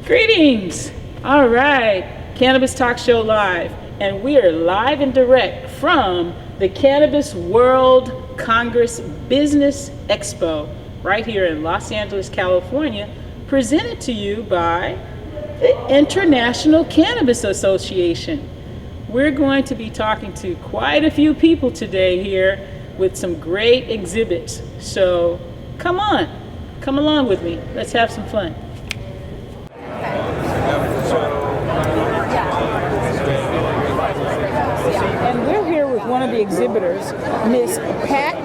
Greetings! All right, Cannabis Talk Show Live, and we are live and direct from the Cannabis World Congress Business Expo right here in Los Angeles, California, presented to you by the International Cannabis Association. We're going to be talking to quite a few people today here with some great exhibits. So come along with me. Let's have some fun. And we're here with one of the exhibitors, Miss Pat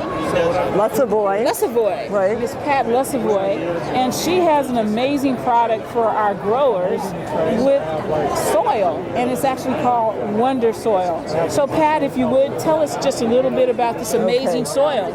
Lusavoy. Right. Miss Pat Lusavoy, and she has an amazing product for our growers with soil, and it's actually called Wonder Soil. So Pat, if you would, tell us just a little bit about this amazing soil.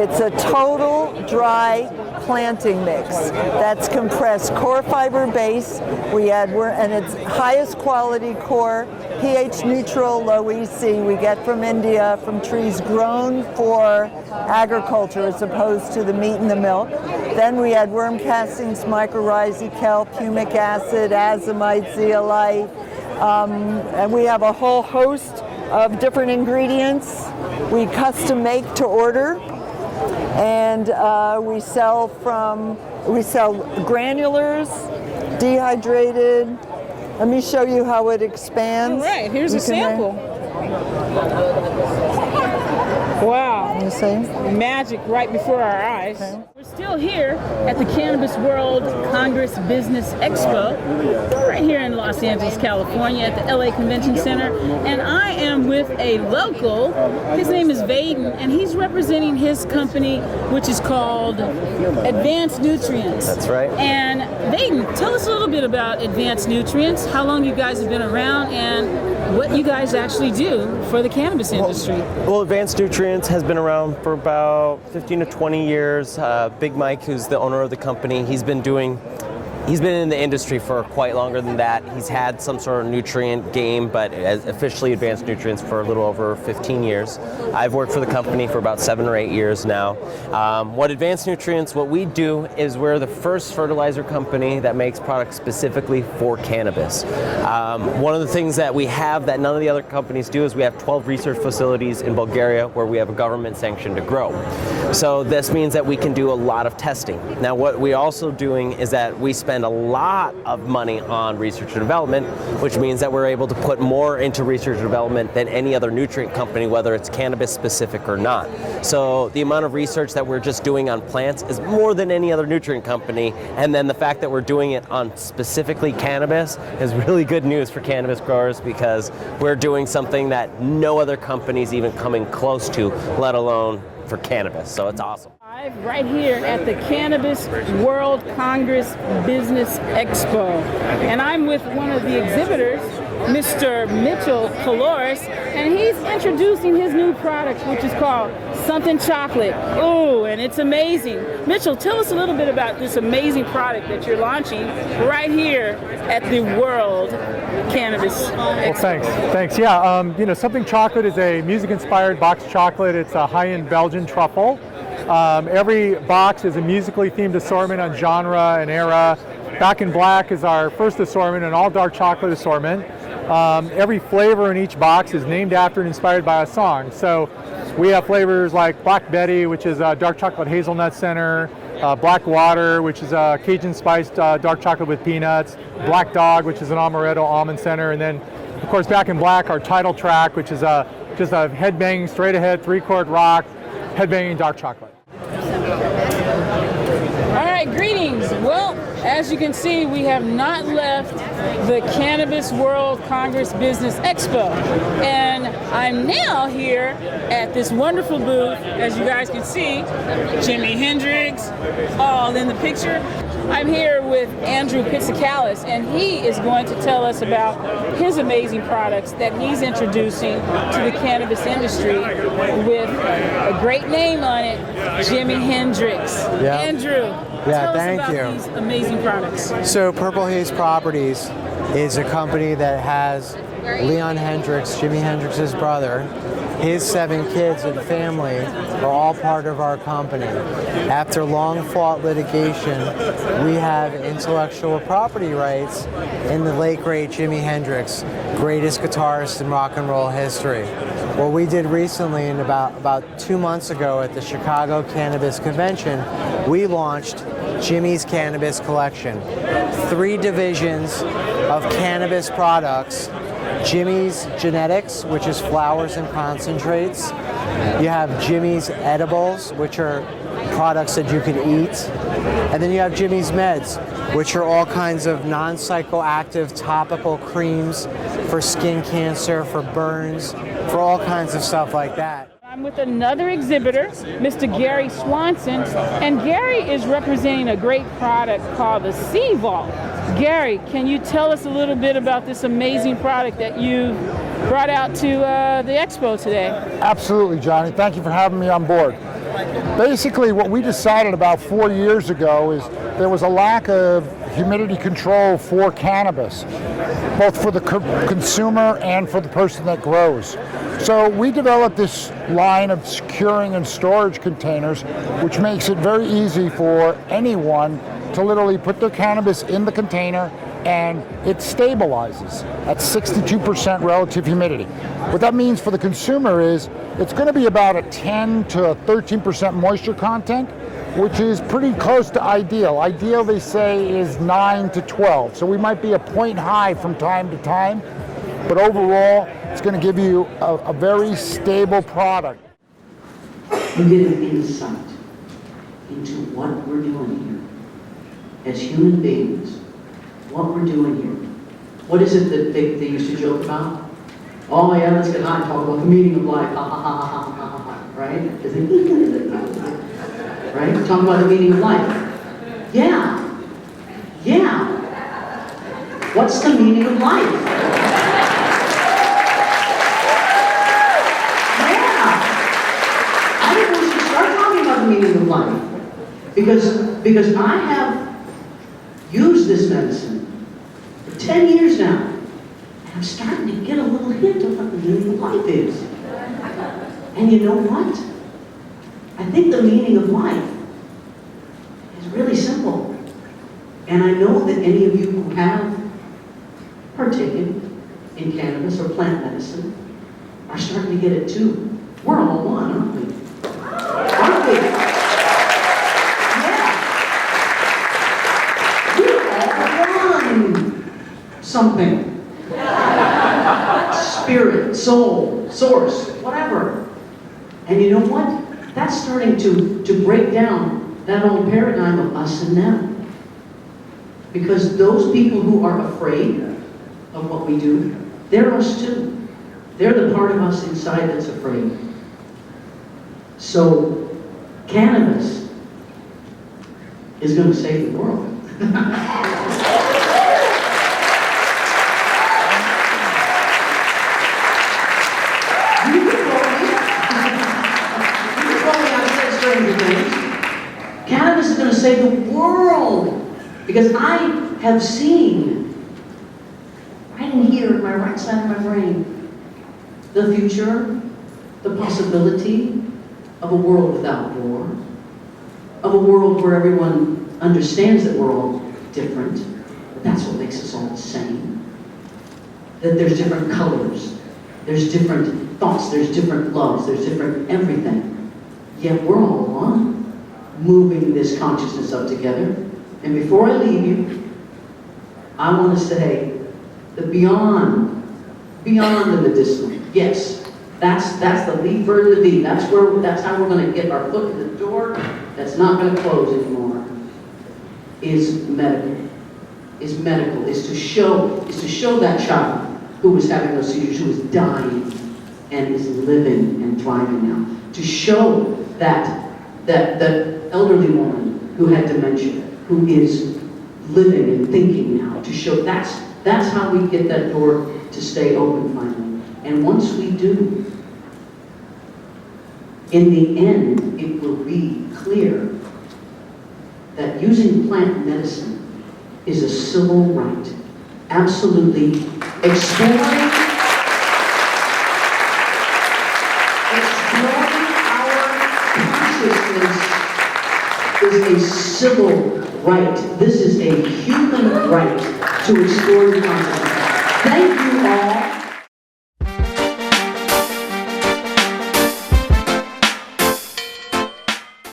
It's a total dry planting mix that's compressed core fiber base. We add, and it's highest quality core, pH neutral, low EC. We get from India, from trees grown for agriculture as opposed to the meat and the milk. Then we add worm castings, mycorrhizae, kelp, humic acid, azomite, zeolite, and we have a whole host of different ingredients. We custom make to order. And we sell granulars, dehydrated. Let me show you how it expands. All right, here's a sample. Wow. You see? Magic right before our eyes. Okay. We're still here at the Cannabis World Congress Business Expo, right here in Los Angeles, California, at the LA Convention Center. And I am with a local. His name is Vaden, and he's representing his company, which is called Advanced Nutrients. That's right. And Vaden, tell us a little bit about Advanced Nutrients, how long you guys have been around, and what you guys actually do for the cannabis industry. Well, Advanced Nutrients has been around for about 15 to 20 years. Big Mike, who's the owner of the company, he's been in the industry for quite longer than that. He's had some sort of nutrient game, but as officially Advanced Nutrients for a little over 15 years. I've worked for the company for about 7 or 8 years now. What we do is we're the first fertilizer company that makes products specifically for cannabis. One of the things that we have that none of the other companies do is we have 12 research facilities in Bulgaria where we have a government sanction to grow. So this means that we can do a lot of testing. Now what we're also doing is that we spend a lot of money on research and development, which means that we're able to put more into research and development than any other nutrient company, whether it's cannabis specific or not. So the amount of research that we're just doing on plants is more than any other nutrient company, and then the fact that we're doing it on specifically cannabis is really good news for cannabis growers because we're doing something that no other company's even coming close to, let alone for cannabis. So it's awesome. Right here at the Cannabis World Congress Business Expo. And I'm with one of the exhibitors, Mr. Mitchell Caloris, and he's introducing his new product, which is called Something Chocolate. Oh, and it's amazing. Mitchell, tell us a little bit about this amazing product that you're launching right here at the World Cannabis Expo. Well, thanks. Yeah, Something Chocolate is a music-inspired box chocolate. It's a high-end Belgian truffle. Every box is a musically themed assortment on genre and era. Back in Black is our first assortment, an all dark chocolate assortment. Every flavor in each box is named after and inspired by a song. So we have flavors like Black Betty, which is a dark chocolate hazelnut center, Black Water, which is a Cajun spiced dark chocolate with peanuts, Black Dog, which is an amaretto almond center, and then of course Back in Black, our title track, which is just a headbanging, straight ahead, 3-chord rock, headbanging dark chocolate. All right, greetings. Well, as you can see, we have not left the Cannabis World Congress Business Expo. And I'm now here at this wonderful booth, as you guys can see, Jimi Hendrix, all in the picture. I'm here with Andrew Pitsikalis, and he is going to tell us about his amazing products that he's introducing to the cannabis industry with a great name on it, Jimi Hendrix. Yeah. Andrew, tell us about these amazing products. So Purple Haze Properties is a company that has Leon Hendrix, Jimi Hendrix's brother, his 7 kids and family are all part of our company. After long fought litigation, we have intellectual property rights in the late great Jimi Hendrix, greatest guitarist in rock and roll history. What we did recently, in about 2 months ago at the Chicago Cannabis Convention, we launched Jimmy's Cannabis Collection. 3 divisions of cannabis products. Jimmy's Genetics, which is flowers and concentrates. You have Jimmy's Edibles, which are products that you can eat. And then you have Jimmy's Meds, which are all kinds of non-psychoactive topical creams for skin cancer, for burns, for all kinds of stuff like that. I'm with another exhibitor, Mr. Gary Swanson, and Gary is representing a great product called the Sea Vault. Gary, can you tell us a little bit about this amazing product that you brought out to the expo today? Absolutely, Johnny. Thank you for having me on board. Basically, what we decided about 4 years ago is there was a lack of humidity control for cannabis, both for the consumer and for the person that grows. So we developed this line of securing and storage containers, which makes it very easy for anyone to literally put their cannabis in the container and it stabilizes at 62% relative humidity. What that means for the consumer is it's going to be about a 10 to 13% moisture content, which is pretty close to ideal. Ideal, they say, is 9 to 12. So we might be a point high from time to time, but overall, it's going to give you a very stable product. You get an insight into what we're doing here as human beings, what we're doing here. What is it that they used to joke about? Oh yeah, let's get high and talk about the meaning of life. Ha ha ha ha ha ha ha. Right? Right? Talk about the meaning of life. Yeah. Yeah. What's the meaning of life? Meaning of life, because I have used this medicine for 10 years now, and I'm starting to get a little hint of what the meaning of life is. And you know what? I think the meaning of life is really simple. And I know that any of you who have partaken in cannabis or plant medicine are starting to get it too. We're all one, aren't we? Aren't we? Yeah. We're all one something. Spirit, soul, source, whatever. And you know what? That's starting to break down that old paradigm of us and them. Because those people who are afraid of what we do, they're us too. They're the part of us inside that's afraid. So, cannabis is going to save the world. Cannabis is going to save the world. Because I have seen, right in here, in my right side of my brain, the future, the possibility of a world without war, of a world where everyone understands that we're all different, but that's what makes us all the same. That there's different colors, there's different thoughts, there's different loves, there's different everything. Yet we're all one, moving this consciousness up together. And before I leave you, I want to say that beyond the medicinal, yes, that's the lead bird of the bee. That's how we're going to get our foot in the door. That's not going to close anymore. Is medical. Is to show that child who was having those seizures, who was dying, and is living and thriving now. To show that elderly woman who had dementia, who is living and thinking now. To show that's how we get that door to stay open finally. And once we do, in the end, it will be clear that using plant medicine is a civil right. Absolutely exploring is a civil right. This is a human right to explore your consciousness. Thank you all.